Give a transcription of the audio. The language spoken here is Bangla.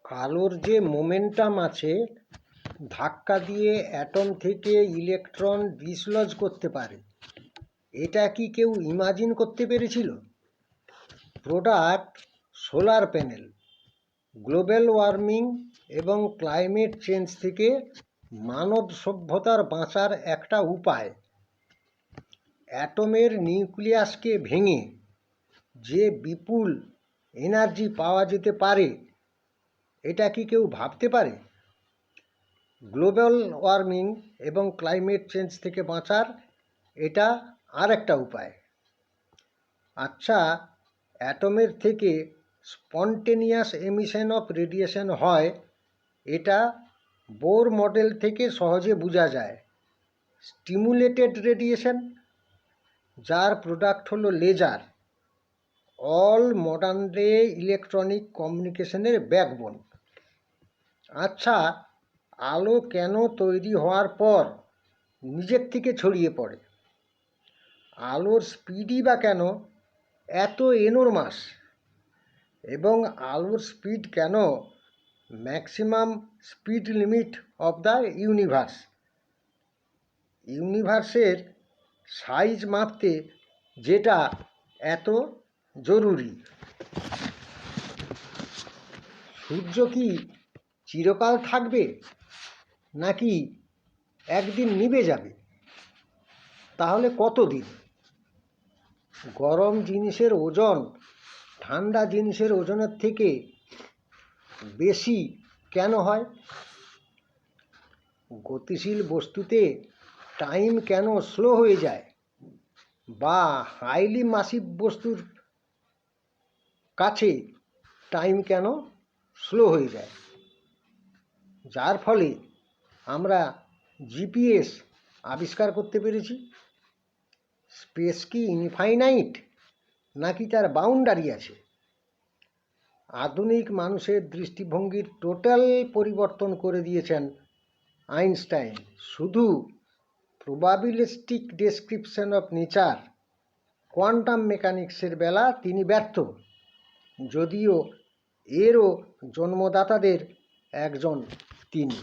আলোর যে মোমেন্টাম আছে, ধাক্কা দিয়ে অ্যাটম থেকে ইলেকট্রন ডিসলজ করতে পারে, এটা কি কেউ ইমাজিন করতে পেরেছিল? Product: solar panel. Global warming এবং ক্লাইমেট চেঞ্জ থেকে মানব সভ্যতার বাঁচার একটা উপায়। অ্যাটমের নিউক্লিয়াসকে ভেঙে যে বিপুল এনার্জি পাওয়া যেতে পারে, এটা কি কেউ ভাবতে পারে? গ্লোবাল ওয়ার্মিং এবং ক্লাইমেট চেঞ্জ থেকে বাঁচার এটা আর একটা উপায়। আচ্ছা, অ্যাটমের থেকে স্পন্টেনিয়াস এমিশন অফ রেডিয়েশন হয়, এটা বোর মডেল থেকে সহজে বোঝা যায়। স্টিমুলেটেড রেডিয়েশন, যার প্রোডাক্ট হলো laser, all modern day electronic কমিউনিকেশনের ব্যাকবোন। আচ্ছা, আলো কেন তৈরি হওয়ার পর নিজের থেকে ছড়িয়ে পড়ে? আলোর স্পিডই বা কেন এত এনোরমাস? এবং আলোর স্পিড কেন maximum speed limit of the universe? ইউনিভার্সের সাইজ মাপতে যেটা এত জরুরি। সূর্য কি চিরকাল থাকবে, নাকি একদিন নিভে যাবে? তাহলে কতদিন? গরম জিনিসের ওজন ঠান্ডা জিনিসের ওজনের থেকে বেশি কেন হয়? গতিশীল বস্তুতে টাইম কেন স্লো হয়ে যায়, বা হাইলি মাসিভ বস্তুর কাছে টাইম কেন স্লো হয়ে যায়? যার ফলে আমরা জিপিএস আবিষ্কার করতে পেরেছি। স্পেস কি ইনফাইনাইট, নাকি তার বাউন্ডারি আছে? আধুনিক মানুষের দৃষ্টিভঙ্গির টোটাল পরিবর্তন করে দিয়েছেন আইনস্টাইন। শুধু probabilistic description of nature, quantum মেকানিক্সের বেলা তিনি ব্যর্থ, যদিও এরও জন্মদাতাদের একজন তিনি।